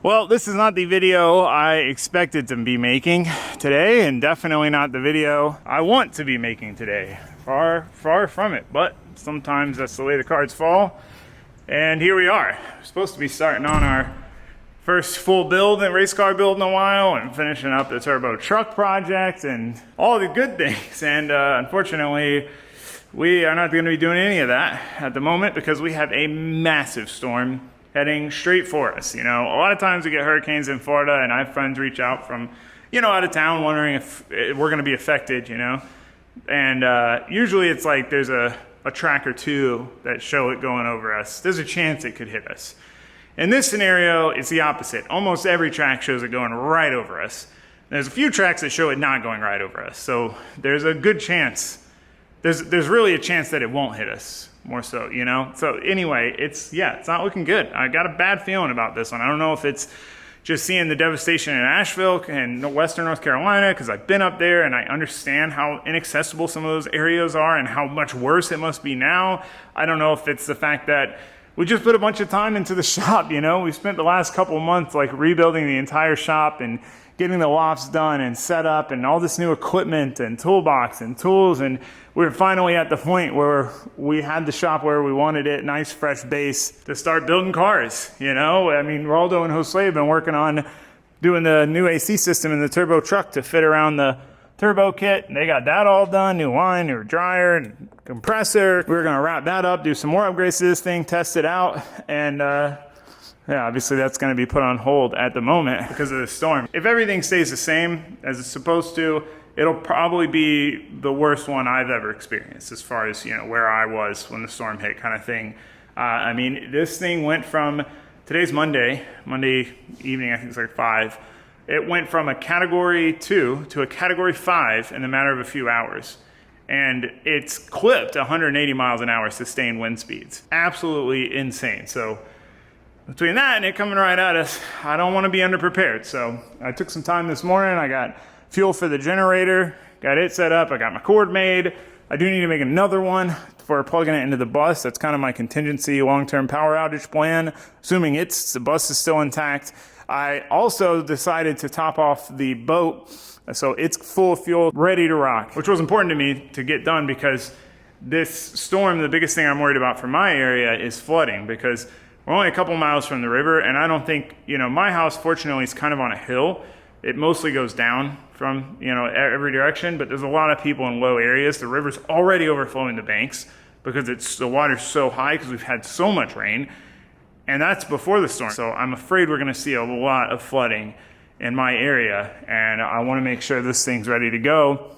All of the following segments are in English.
Well, this is not the video I expected to be making today, and definitely not the video I want to be making today. Far, far from it, but sometimes that's the way the cards fall. And here we are. We're supposed to be starting on our first full build and race car build in a while, and finishing up the turbo truck project and all the good things. And unfortunately, we are not going to be doing any of that at the moment because we have a massive storm heading straight for us. You know, a lot of times we get hurricanes in Florida, and I have friends reach out from, out of town wondering if we're going to be affected, And usually it's like there's a track or two that show it going over us. There's a chance it could hit us. In this scenario, it's the opposite. Almost every track shows it going right over us. There's a few tracks that show it not going right over us. So there's a good chance. There's really a chance that it won't hit us. More so, So anyway, it's not looking good. I got a bad feeling about this one. I don't know if it's just seeing the devastation in Asheville and Western North Carolina, because I've been up there and I understand how inaccessible some of those areas are and how much worse it must be now. I don't know if it's the fact that we just put a bunch of time into the shop, We spent the last couple of months rebuilding the entire shop and getting the lofts done and set up and all this new equipment and toolbox and tools, and we're finally at the point where we had the shop where we wanted it, nice fresh base to start building cars, I mean, Raldo and Jose have been working on doing the new AC system in the turbo truck to fit around the turbo kit, and they got that all done, new line, new dryer, and compressor. We're gonna wrap that up, do some more upgrades to this thing, test it out, and obviously that's going to be put on hold at the moment because of the storm. If everything stays the same as it's supposed to, it'll probably be the worst one I've ever experienced as far as, where I was when the storm hit kind of thing. I mean, this thing went from, today's Monday evening, I think it's 5. It went from a category 2 to a category 5 in the matter of a few hours. And it's clipped 180 miles an hour sustained wind speeds. Absolutely insane. So between that and it coming right at us, I don't want to be underprepared. So I took some time this morning. I got fuel for the generator, got it set up. I got my cord made. I do need to make another one for plugging it into the bus. That's kind of my contingency long-term power outage plan, assuming the bus is still intact. I also decided to top off the boat, so it's full of fuel, ready to rock, which was important to me to get done because this storm, the biggest thing I'm worried about for my area is flooding, because we're only a couple miles from the river, and I don't think, my house fortunately is kind of on a hill. It mostly goes down from, every direction, but there's a lot of people in low areas. The river's already overflowing the banks because the water's so high because we've had so much rain, and that's before the storm. So I'm afraid we're gonna see a lot of flooding in my area, and I wanna make sure this thing's ready to go,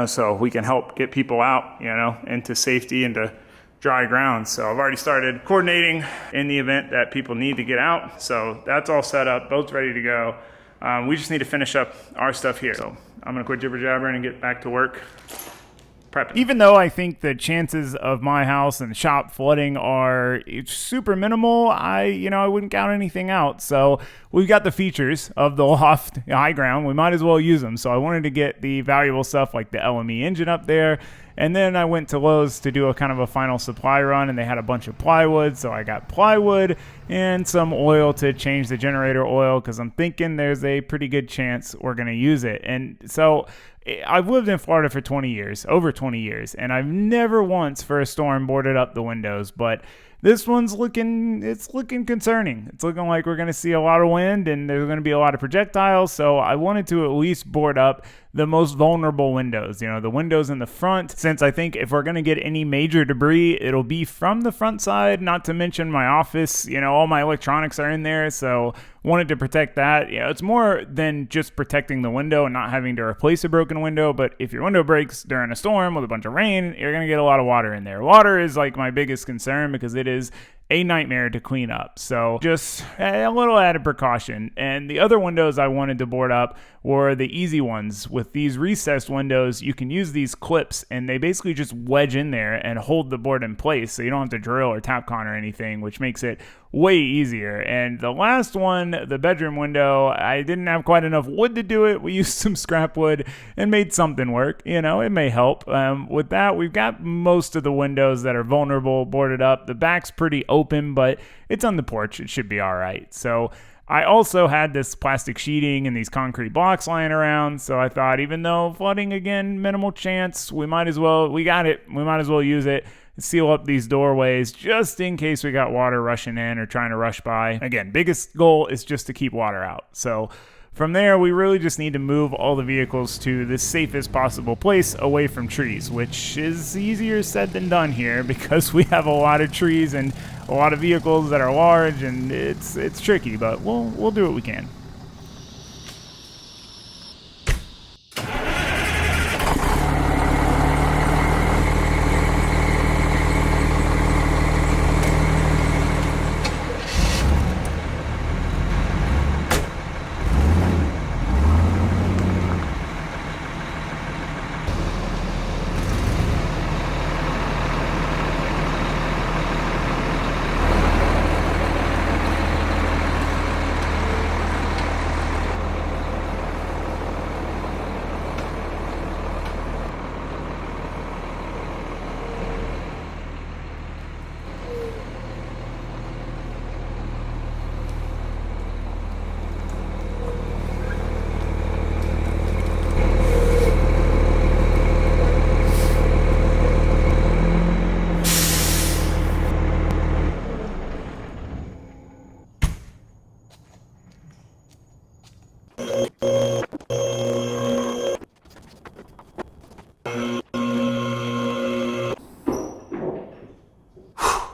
so we can help get people out, into safety, into dry ground. So I've already started coordinating in the event that people need to get out. So that's all set up, boat's ready to go. We just need to finish up our stuff here. So I'm gonna quit jibber jabbering and get back to work prepping. Even though I think the chances of my house and shop flooding are super minimal, I wouldn't count anything out. So we've got the features of the loft high ground. We might as well use them. So I wanted to get the valuable stuff like the LME engine up there. And then I went to Lowe's to do a kind of a final supply run, and they had a bunch of plywood. So I got plywood and some oil to change the generator oil because I'm thinking there's a pretty good chance we're going to use it. And so I've lived in Florida for over 20 years, and I've never once for a storm boarded up the windows, but this one's looking concerning. It's looking like we're going to see a lot of wind and there's going to be a lot of projectiles. So I wanted to at least board up the most vulnerable windows, the windows in the front, since I think if we're going to get any major debris, it'll be from the front side, not to mention my office, all my electronics are in there. So wanted to protect that. It's more than just protecting the window and not having to replace a broken window. But if your window breaks during a storm with a bunch of rain, you're going to get a lot of water in there. Water is my biggest concern because it is a nightmare to clean up. So just a little added precaution. And the other windows I wanted to board up were the easy ones. With these recessed windows, you can use these clips and they basically just wedge in there and hold the board in place. So you don't have to drill or Tapcon or anything, which makes it way easier. And the last one, the bedroom window, I didn't have quite enough wood to do it. We used some scrap wood and made something work. It may help. With that, we've got most of the windows that are vulnerable boarded up. The back's pretty open, but it's on the porch. It should be all right. So I also had this plastic sheeting and these concrete blocks lying around, so I thought even though flooding again, minimal chance, we might as well use it. Seal up these doorways just in case we got water rushing in or trying to rush by. Again, biggest goal is just to keep water out. So from there, we really just need to move all the vehicles to the safest possible place away from trees, which is easier said than done here because we have a lot of trees and a lot of vehicles that are large, and it's tricky, but we'll do what we can.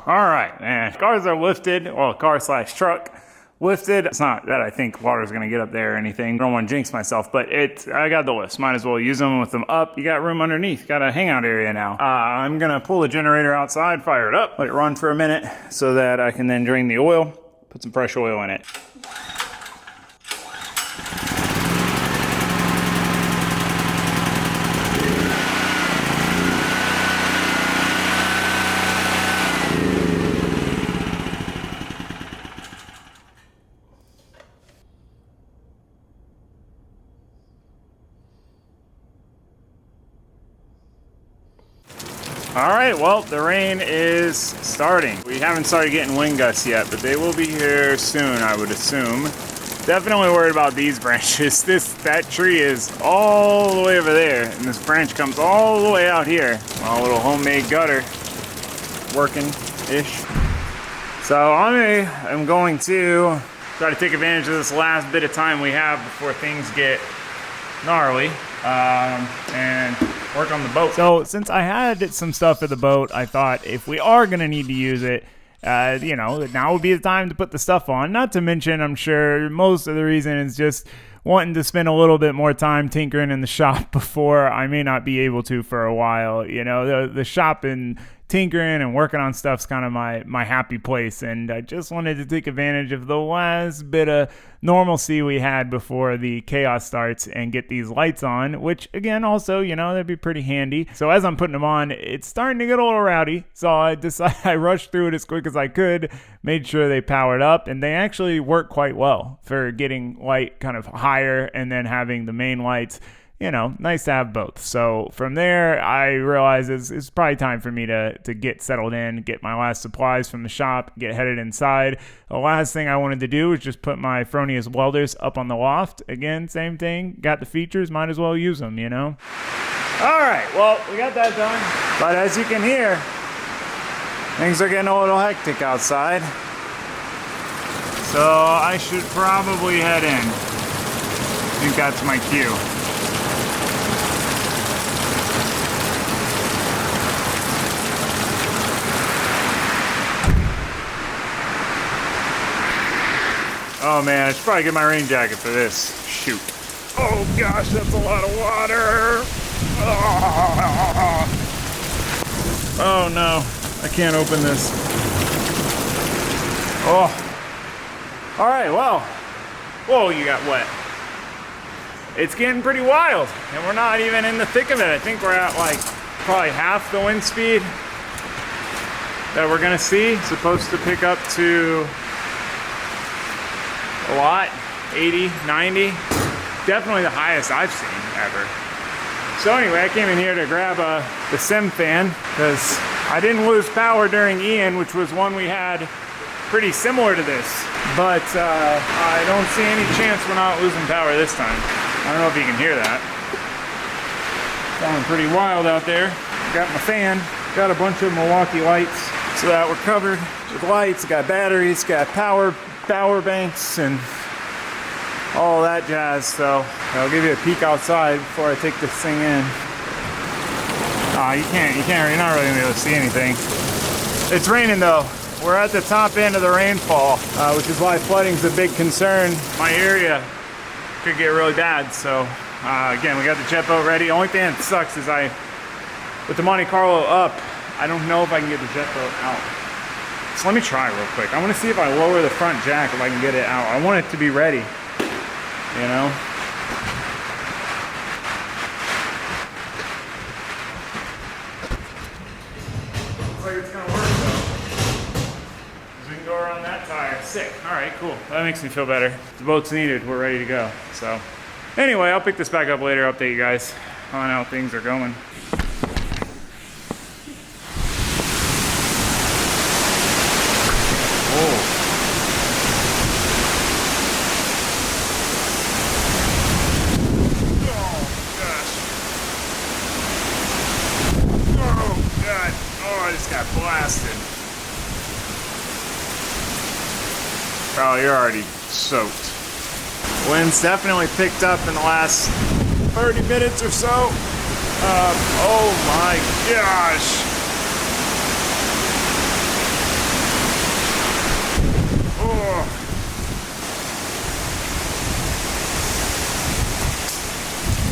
All right, man. Cars are lifted. Well, car/truck lifted. It's not that I think water's gonna get up there or anything. I don't want to jinx myself, but I got the lifts. Might as well use them with them up. You got room underneath. Got a hangout area now. I'm gonna pull the generator outside, fire it up, let it run for a minute so that I can then drain the oil, put some fresh oil in it. All right, well, the rain is starting. We haven't started getting wind gusts yet, but they will be here soon, I would assume. Definitely worried about these branches. That tree is all the way over there, and this branch comes all the way out here. A little homemade gutter, working-ish. So I am going to try to take advantage of this last bit of time we have before things get gnarly, and work on the boat. So since I had some stuff for the boat, I thought if we are going to need to use it, now would be the time to put the stuff on. Not to mention, I'm sure most of the reason is just wanting to spend a little bit more time tinkering in the shop before I may not be able to for a while. You know, the shop and tinkering and working on stuff's kind of my happy place, and I just wanted to take advantage of the last bit of normalcy we had before the chaos starts and get these lights on, which again also, that'd be pretty handy. So as I'm putting them on, it's starting to get a little rowdy, so I decided I rushed through it as quick as I could, made sure they powered up, and they actually work quite well for getting light kind of higher and then having the main lights. Nice to have both. So from there, I realized it's probably time for me to get settled in, get my last supplies from the shop, get headed inside. The last thing I wanted to do was just put my Fronius welders up on the loft. Again, same thing. Got the features, might as well use them, All right, well, we got that done. But as you can hear, things are getting a little hectic outside. So I should probably head in. I think that's my cue. Oh man, I should probably get my rain jacket for this. Shoot. Oh gosh, that's a lot of water. Oh no, I can't open this. Oh. All right, well. Whoa, you got wet. It's getting pretty wild, and we're not even in the thick of it. I think we're at like probably half the wind speed that we're gonna see. Supposed to pick up to a lot, 80, 90, definitely the highest I've seen ever. So anyway, I came in here to grab the sim fan because I didn't lose power during Ian, which was one we had pretty similar to this, but I don't see any chance we're not losing power this time. I don't know if you can hear that. Sounding pretty wild out there. Got my fan, got a bunch of Milwaukee lights so that we're covered with lights. Got batteries, got power banks, and all that jazz. So I'll give you a peek outside before I take this thing in. You're not really gonna be able to see anything. It's raining though. We're at the top end of the rainfall, which is why flooding's a big concern. My area could get really bad. So again, we got the jet boat ready. Only thing that sucks is with the Monte Carlo up, I don't know if I can get the jet boat out. So let me try real quick. I want to see if I lower the front jack, if I can get it out. I want it to be ready, you know? Looks like it's gonna work though. So we can go around that tire. Sick. All right, cool. That makes me feel better. The boat's needed. We're ready to go. So anyway, I'll pick this back up later, update you guys on how things are going. I just got blasted. Oh, you're already soaked. Wind's definitely picked up in the last 30 minutes or so. Oh my gosh. Oh.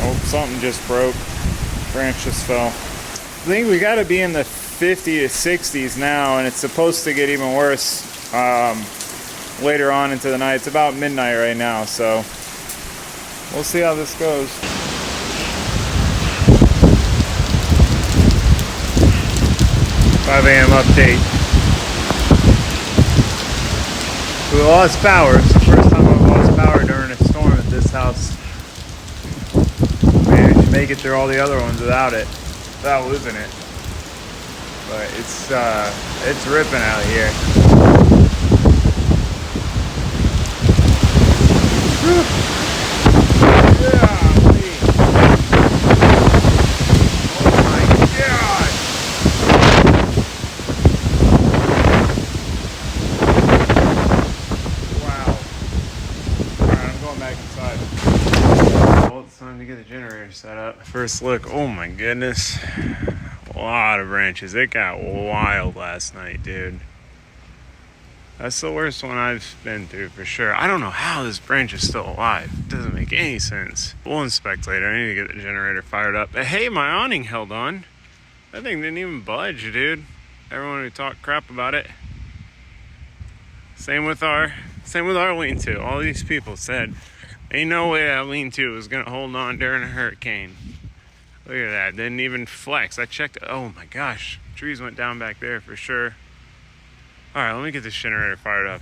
Oh, something just broke. Branch just fell. I think we gotta be in the 50 to 60s now, and it's supposed to get even worse later on into the night. It's about midnight right now, so we'll see how this goes. AM update. We lost power. It's the first time I've lost power during a storm at this house. Managed to make it through all the other ones without losing it. But it's ripping out here. Oh my God! Wow. Alright, I'm going back inside. Well, it's time to get the generator set up. First look, oh my goodness. A lot of branches. It got wild last night, dude. That's the worst one I've been through for sure. I don't know how this branch is still alive. It doesn't make any sense. We'll inspect later. I need to get the generator fired up. But hey, my awning held on. That thing didn't even budge, dude. Everyone who talked crap about it. Same with our lean-to. All these people said, ain't no way that lean-to was gonna hold on during a hurricane. Look at that, didn't even flex. I checked, oh my gosh. Trees went down back there for sure. All right, let me get this generator fired up.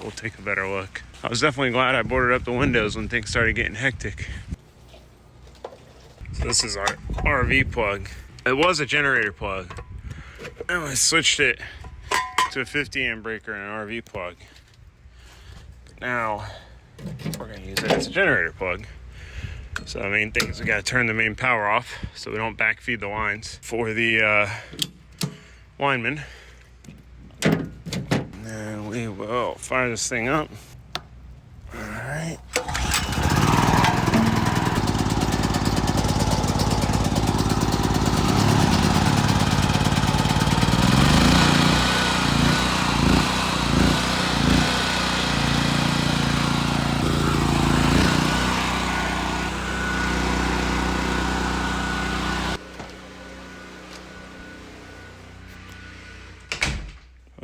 We'll take a better look. I was definitely glad I boarded up the windows when things started getting hectic. So this is our RV plug. It was a generator plug. And I switched it to a 50 amp breaker and an RV plug. But now, we're gonna use it as a generator plug. So the main thing is we gotta turn the main power off so we don't backfeed the lines for the linemen. And we will fire this thing up. All right.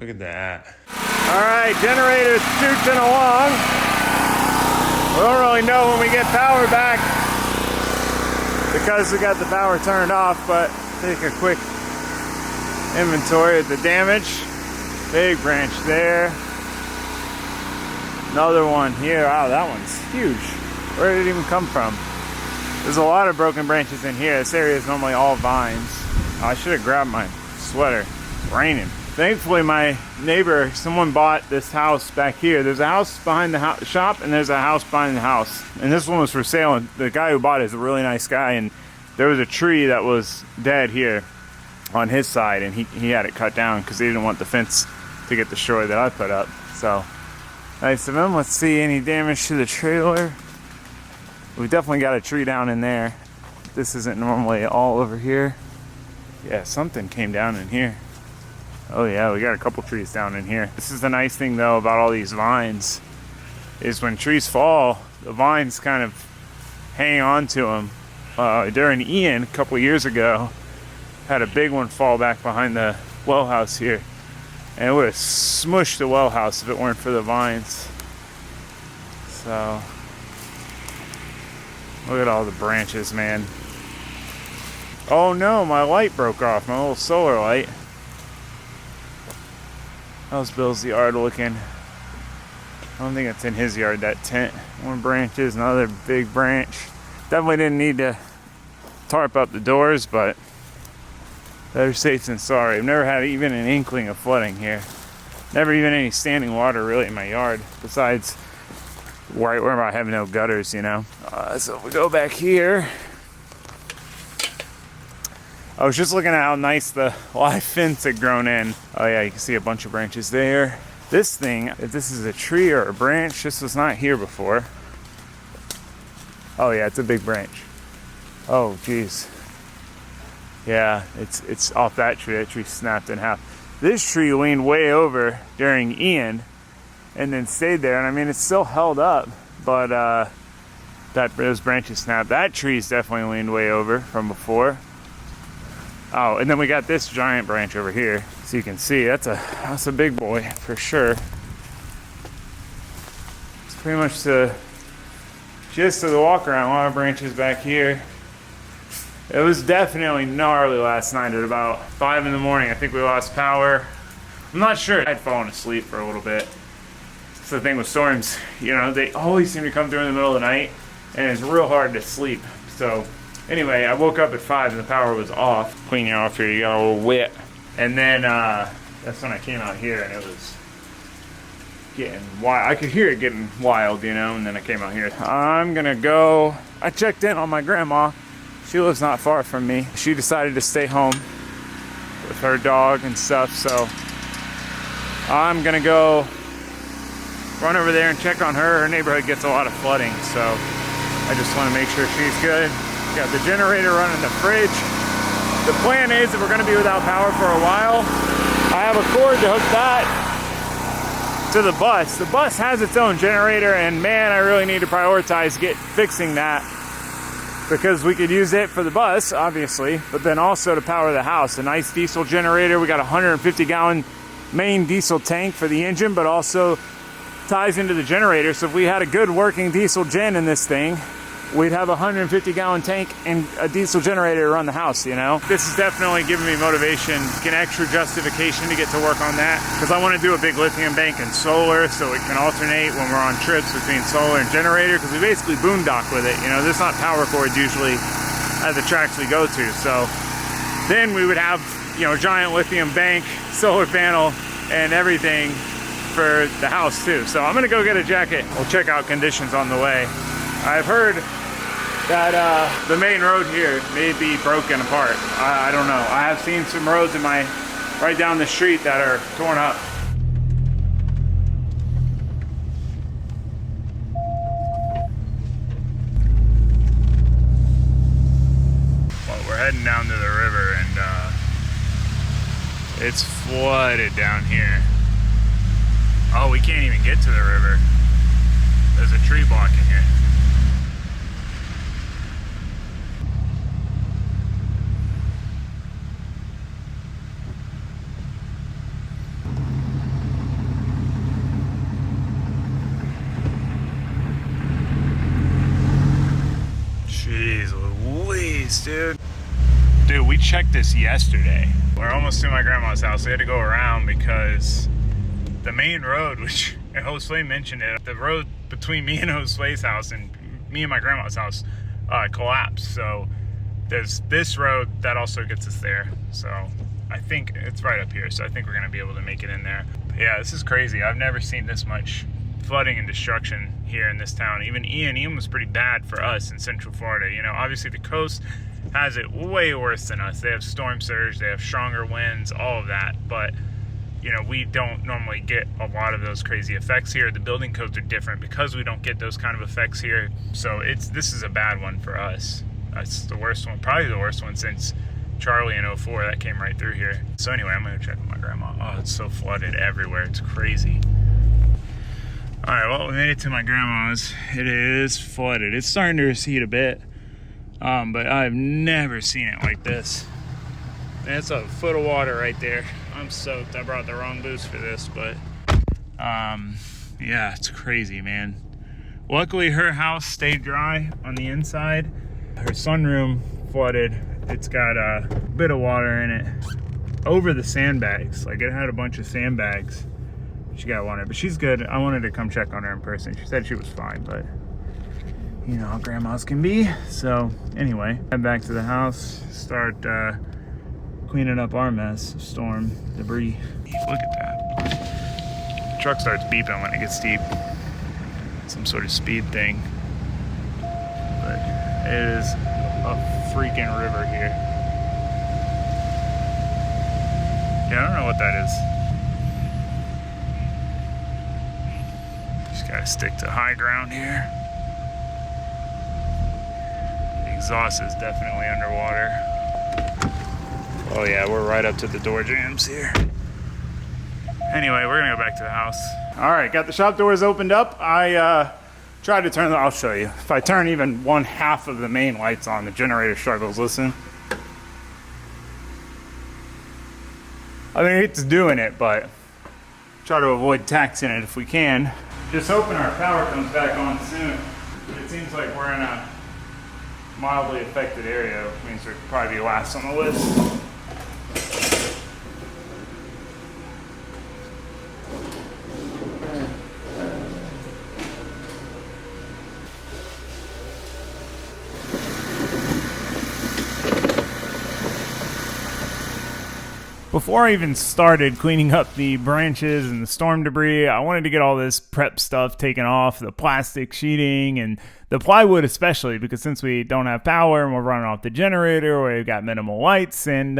Look at that. All right, generator's scooching along. We don't really know when we get power back because we got the power turned off, but take a quick inventory of the damage. Big branch there. Another one here. Wow, that one's huge. Where did it even come from? There's a lot of broken branches in here. This area is normally all vines. Oh, I should have grabbed my sweater. It's raining. Thankfully, my neighbor, someone bought this house back here. There's a house behind the shop, and there's a house behind the house. And this one was for sale, and the guy who bought it is a really nice guy, and there was a tree that was dead here on his side, and he had it cut down because he didn't want the fence to get destroyed that I put up. So, nice of him. Let's see any damage to the trailer. We've definitely got a tree down in there. This isn't normally all over here. Yeah, something came down in here. Oh yeah, we got a couple trees down in here. This is the nice thing though about all these vines, is when trees fall, the vines kind of hang on to them. During Ian, a couple years ago, had a big one fall back behind the well house here. And it would have smushed the well house if it weren't for the vines. So, look at all the branches, man. Oh no, my light broke off, my little solar light. How's Bill's yard looking? I don't think it's in his yard, that tent. One branch is another big branch. Definitely didn't need to tarp up the doors, but better safe than sorry. I've never had even an inkling of flooding here. Never even any standing water really in my yard, besides right where I have no gutters, you know. So if we go back here, I was just looking at how nice the live fence had grown in. Oh yeah, you can see a bunch of branches there. This thing, if this is a tree or a branch, this was not here before. Oh yeah, it's a big branch. Oh geez. Yeah, it's off that tree. That tree snapped in half. This tree leaned way over during Ian and then stayed there. And I mean, it's still held up, but those branches snapped. That tree's definitely leaned way over from before. Oh, and then we got this giant branch over here. So you can see, that's a big boy for sure. It's pretty much the gist of the walk around. A lot of branches back here. It was definitely gnarly last night at about 5 in the morning. I think we lost power. I'm not sure. I'd fallen asleep for a little bit. That's the thing with storms. You know, they always seem to come through in the middle of the night, and it's real hard to sleep. So anyway, I woke up at 5 and the power was off. Clean you off here, you got a little wet. And then that's when I came out here and it was getting wild. I could hear it getting wild, you know, and then I came out here. I'm gonna go, I checked in on my grandma. She lives not far from me. She decided to stay home with her dog and stuff, so I'm gonna go run over there and check on her. Her neighborhood gets a lot of flooding, so I just wanna make sure she's good. Got the generator running, the fridge. The plan is that we're gonna be without power for a while. I have a cord to hook that to the bus. The bus has its own generator, and man, I really need to prioritize fixing that, because we could use it for the bus, obviously, but then also to power the house. A nice diesel generator. We got a 150-gallon main diesel tank for the engine, but also ties into the generator. So if we had a good working diesel gen in this thing, we'd have a 150-gallon tank and a diesel generator to run the house, you know? This is definitely giving me motivation, an extra justification to get to work on that, because I want to do a big lithium bank and solar so it can alternate when we're on trips between solar and generator, because we basically boondock with it, you know? There's not power cords usually at the tracks we go to, so then we would have, you know, a giant lithium bank, solar panel, and everything for the house too. So I'm gonna go get a jacket. We'll check out conditions on the way. I've heard that the main road here may be broken apart. I don't know. I have seen some roads in right down the street that are torn up. Well, we're heading down to the river, and it's flooded down here. Oh, we can't even get to the river. There's a tree blocking here. Dude, we checked this yesterday. We're almost to my grandma's house. We had to go around because the main road, which Josue mentioned it, the road between me and Josue's house and me and my grandma's house collapsed. So there's this road that also gets us there. So I think it's right up here, so I think we're gonna be able to make it in there. But yeah, this is crazy. I've never seen this much flooding and destruction here in this town. Even Ian was pretty bad for us in Central Florida. You know, obviously the coast has it way worse than us. They have storm surge, they have stronger winds, all of that, but you know, we don't normally get a lot of those crazy effects here. The building codes are different because we don't get those kind of effects here. So this is a bad one for us. That's the worst one, probably the worst one since Charlie in 04 that came right through here. So anyway, I'm gonna check with my grandma. Oh, it's so flooded everywhere, it's crazy. All right, well, we made it to my grandma's. It is flooded. It's starting to recede a bit, but I've never seen it like this. That's a foot of water right there. I'm soaked. I brought the wrong boots for this, but yeah, it's crazy, man. Luckily, her house stayed dry on the inside. Her sunroom flooded. It's got a bit of water in it over the sandbags. Like, it had a bunch of sandbags. She got water, but she's good. I wanted to come check on her in person. She said she was fine, but you know how grandmas can be. So anyway, head back to the house, start cleaning up our mess of storm debris. Look at that. The truck starts beeping when it gets deep. Some sort of speed thing. But it is a freaking river here. Yeah, I don't know what that is. Just gotta stick to high ground here. The exhaust is definitely underwater. Oh yeah, we're right up to the door jambs here. Anyway, we're gonna go back to the house. All right, got the shop doors opened up. I tried to turn I'll show you. If I turn even one half of the main lights on, the generator struggles. Listen. I mean, it's doing it, but try to avoid taxing it if we can. Just hoping our power comes back on soon. It seems like we're in a mildly affected area, which means we'll probably be last on the list. Before I even started cleaning up the branches and the storm debris, I wanted to get all this prep stuff taken off, the plastic sheeting and the plywood especially, because since we don't have power and we're running off the generator, we've got minimal lights, and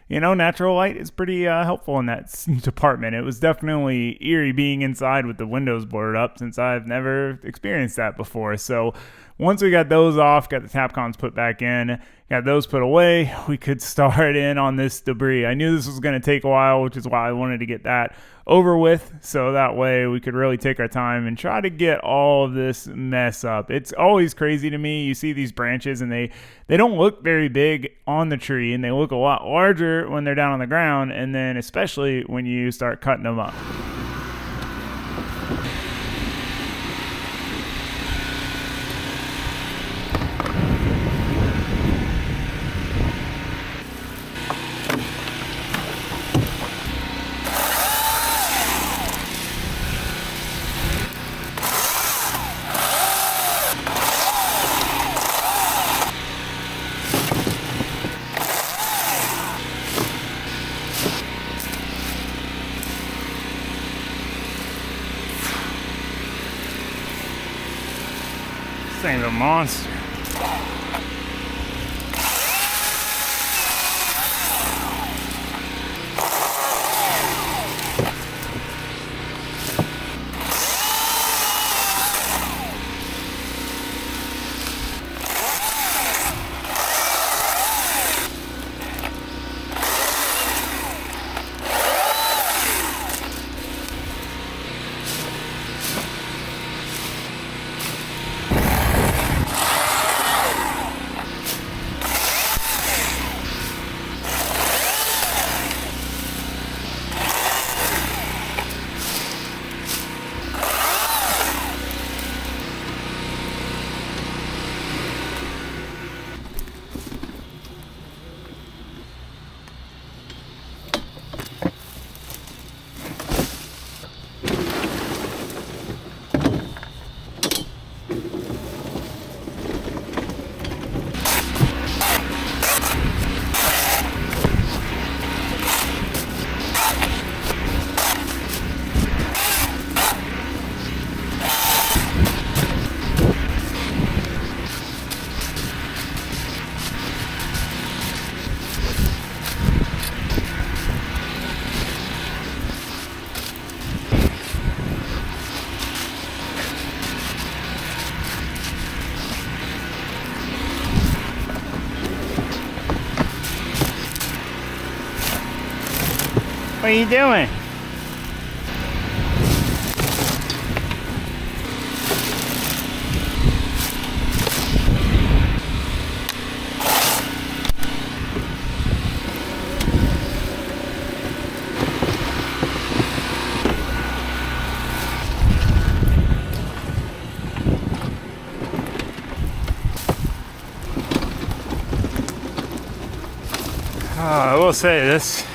you know, natural light is pretty helpful in that department. It was definitely eerie being inside with the windows boarded up, since I've never experienced that before. So once we got those off, got the Tapcons put back in, got those put away, we could start in on this debris. I knew this was going to take a while, which is why I wanted to get that over with, so that way we could really take our time and try to get all of this mess up. It's always crazy to me. You see these branches and they don't look very big on the tree, and they look a lot larger when they're down on the ground, and then especially when you start cutting them up. This thing's a monster. What are you doing? I will say this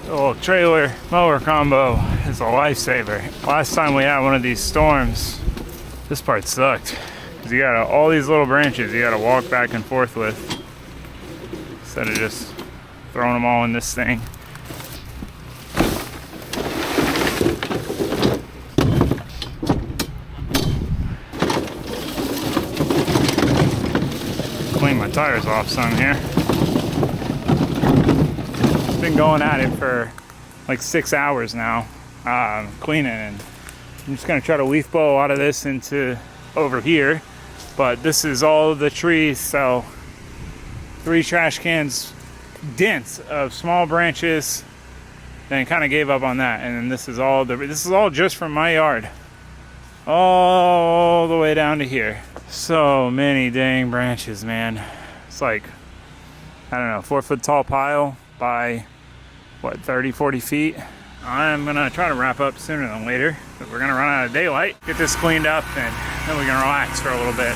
little trailer mower combo is a lifesaver. Last time we had one of these storms, this part sucked. Because you got all these little branches you got to walk back and forth with. Instead of just throwing them all in this thing. Clean my tires off some here. Been going at it for like 6 hours now, cleaning, and I'm just gonna try to leaf blow a lot of this into over here, but this is all the trees, so 3 trash cans dense of small branches, then kind of gave up on that, and then this is all just from my yard all the way down to here. So many dang branches, man. It's like, I don't know, 4-foot tall pile by what, 30-40 feet. I'm gonna try to wrap up sooner than later, but we're gonna run out of daylight, get this cleaned up, and then we're gonna relax for a little bit.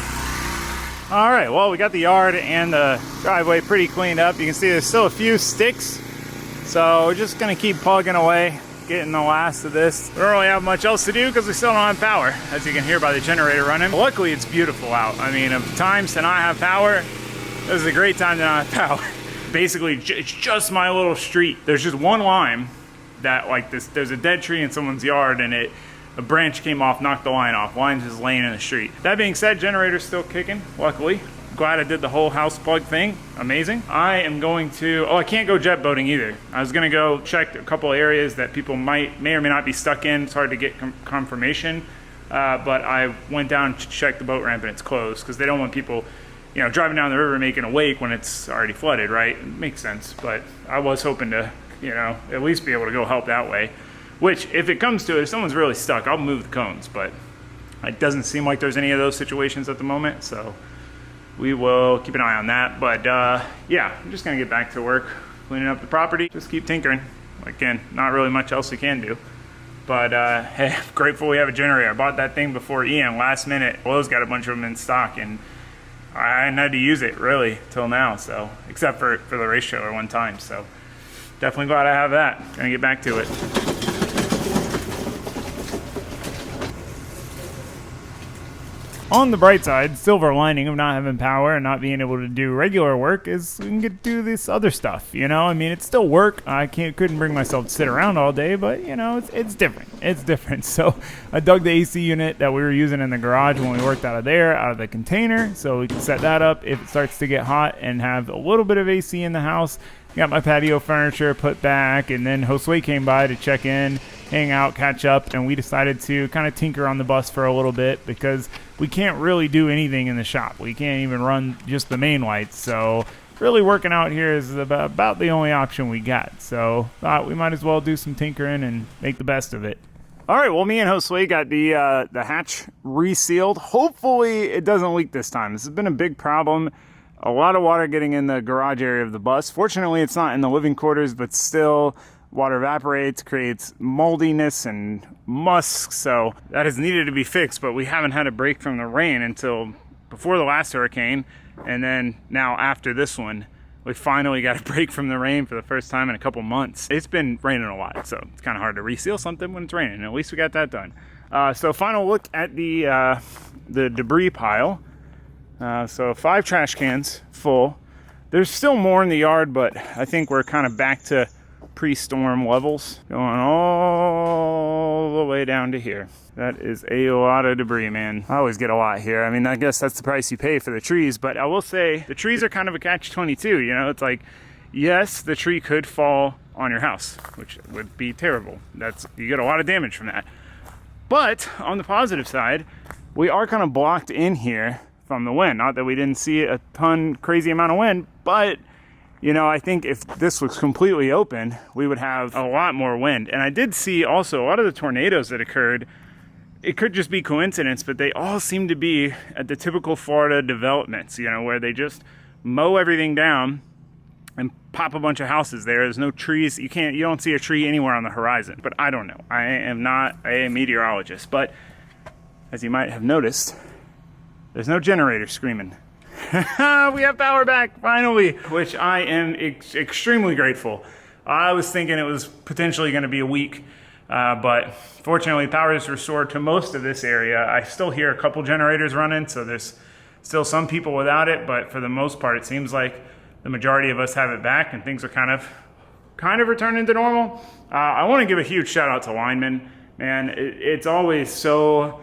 All right, well, we got the yard and the driveway pretty cleaned up. You can see there's still a few sticks, so we're just gonna keep plugging away, getting the last of this. We don't really have much else to do because we still don't have power, as you can hear by the generator running. Luckily, it's beautiful out. I mean, of times to not have power, this is a great time to not have power. Basically, it's just my little street. There's just one line that, like this, there's a dead tree in someone's yard, and a branch came off, knocked the line off. Line's just laying in the street. That being said, generator's still kicking, luckily. Glad I did the whole house plug thing. Amazing. I am going to, I can't go jet boating either. I was gonna go check a couple areas that people may or may not be stuck in. It's hard to get confirmation, but I went down to check the boat ramp and it's closed because they don't want people, you know, driving down the river making a wake when it's already flooded, right? It makes sense, but I was hoping to, you know, at least be able to go help that way. Which, if it comes to it, if someone's really stuck, I'll move the cones, but it doesn't seem like there's any of those situations at the moment, so we will keep an eye on that. But yeah, I'm just gonna get back to work, cleaning up the property, just keep tinkering. Again, not really much else we can do. But hey, I'm grateful we have a generator. I bought that thing before Ian, last minute. Lowe's got a bunch of them in stock, and I hadn't had to use it really till now, so except for the race trailer one time. So definitely glad I have that. Gonna get back to it. On the bright side, silver lining of not having power and not being able to do regular work is we can get to do this other stuff, you know? I mean, it's still work. I couldn't bring myself to sit around all day, but, you know, it's different. It's different. So I dug the AC unit that we were using in the garage when we worked out of the container, so we can set that up if it starts to get hot and have a little bit of AC in the house. Got my patio furniture put back, and then Josue came by to check in, hang out, catch up, and we decided to kind of tinker on the bus for a little bit because we can't really do anything in the shop. We can't even run just the main lights, so really working out here is about the only option we got. So thought we might as well do some tinkering and make the best of it. All right, well, me and Josue got the hatch resealed. Hopefully it doesn't leak this time. This has been a big problem. A lot of water getting in the garage area of the bus. Fortunately, it's not in the living quarters, but still water evaporates, creates moldiness and musk, so that has needed to be fixed, but we haven't had a break from the rain until before the last hurricane, and then now after this one, we finally got a break from the rain for the first time in a couple months. It's been raining a lot, so it's kind of hard to reseal something when it's raining, and at least we got that done. So final look at the debris pile. So 5 trash cans full. There's still more in the yard, but I think we're kind of back to pre-storm levels, going all the way down to here. That is a lot of debris, man. I always get a lot here. I mean, I guess that's the price you pay for the trees, but I will say the trees are kind of a catch-22, you know? It's like, yes, the tree could fall on your house, which would be terrible. You get a lot of damage from that. But on the positive side, we are kind of blocked in here from the wind. Not that we didn't see a crazy amount of wind, but you know, I think if this was completely open, we would have a lot more wind. And I did see also a lot of the tornadoes that occurred, it could just be coincidence, but they all seem to be at the typical Florida developments, you know, where they just mow everything down and pop a bunch of houses there. There's no trees. You don't see a tree anywhere on the horizon. But I don't know. I am not a meteorologist. But as you might have noticed, there's no generator screaming. We have power back, finally, which I am extremely grateful. I was thinking it was potentially going to be a week, but fortunately power is restored to most of this area. I still hear a couple generators running, so there's still some people without it, but for the most part, it seems like the majority of us have it back and things are kind of returning to normal. I want to give a huge shout out to linemen. Man, it's always so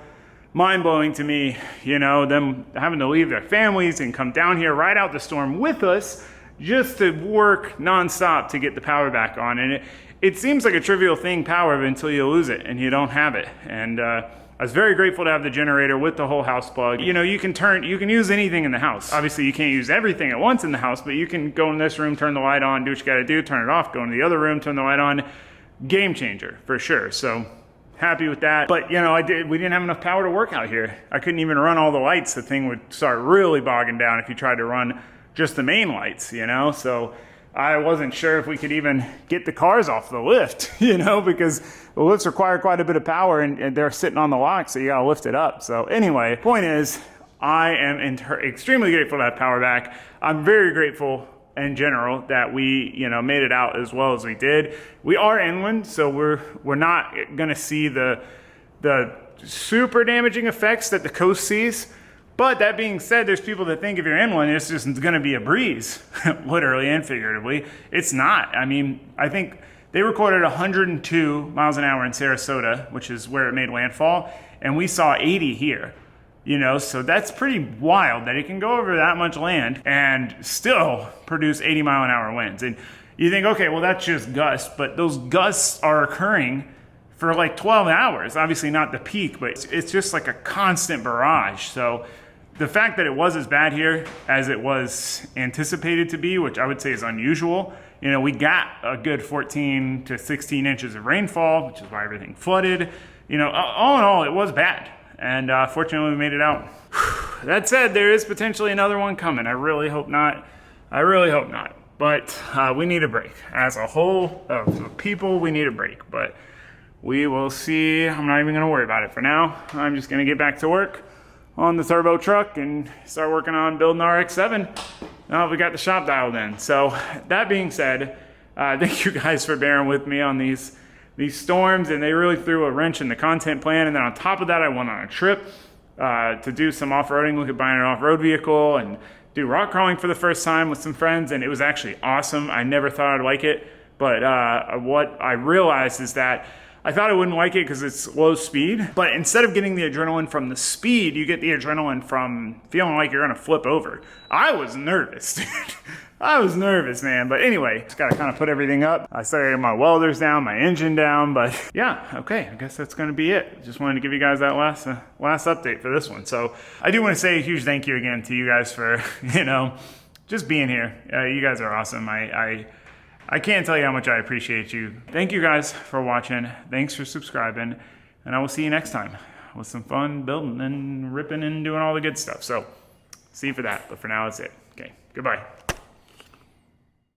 mind-blowing to me, you know, them having to leave their families and come down here, ride out the storm with us just to work nonstop to get the power back on. And it seems like a trivial thing, power, until you lose it and you don't have it. And I was very grateful to have the generator with the whole house plug. You know, you can use anything in the house. Obviously you can't use everything at once in the house, but you can go in this room, turn the light on, do what you gotta do, turn it off, go into the other room, turn the light on. Game changer for sure. So happy with that. But you know, we didn't have enough power to work out here. I couldn't even run all the lights. The thing would start really bogging down if you tried to run just the main lights, you know? So I wasn't sure if we could even get the cars off the lift, you know, because the lifts require quite a bit of power and they're sitting on the lock, so you gotta lift it up. So anyway, point is, I am extremely grateful to have power back. I'm very grateful in general that we, you know, made it out as well as we did. We are inland, so we're not gonna see the super damaging effects that the coast sees. But that being said, there's people that think if you're inland, it's just gonna be a breeze, literally and figuratively. It's not. I mean, I think they recorded 102 miles an hour in Sarasota, which is where it made landfall, and we saw 80 here. You know, so that's pretty wild that it can go over that much land and still produce 80-mile-an-hour winds. And you think, okay, well, that's just gusts, but those gusts are occurring for like 12 hours. Obviously not the peak, but it's just like a constant barrage. So the fact that it was as bad here as it was anticipated to be, which I would say is unusual, you know, we got a good 14 to 16 inches of rainfall, which is why everything flooded. You know, all in all, it was bad. And fortunately, we made it out. That said, there is potentially another one coming. I really hope not. I really hope not. But we need a break. As a whole of people, we need a break. But we will see. I'm not even going to worry about it for now. I'm just going to get back to work on the turbo truck and start working on building our X7. Now we got the shop dialed in. So that being said, thank you guys for bearing with me on these storms, and they really threw a wrench in the content plan. And then on top of that, I went on a trip to do some off-roading, look at buying an off-road vehicle and do rock crawling for the first time with some friends, and it was actually awesome. I never thought I'd like it, but what I realized is that I thought I wouldn't like it because it's low speed, but instead of getting the adrenaline from the speed, you get the adrenaline from feeling like you're gonna flip over. I was nervous, dude. I was nervous, man. But anyway, just gotta kind of put everything up. I started my welders down, my engine down, but yeah, okay, I guess that's gonna be it. Just wanted to give you guys that last update for this one. So I do wanna say a huge thank you again to you guys for, you know, just being here. You guys are awesome. I can't tell you how much I appreciate you. Thank you guys for watching. Thanks for subscribing. And I will see you next time with some fun building and ripping and doing all the good stuff. So see you for that. But for now, that's it. Okay, goodbye.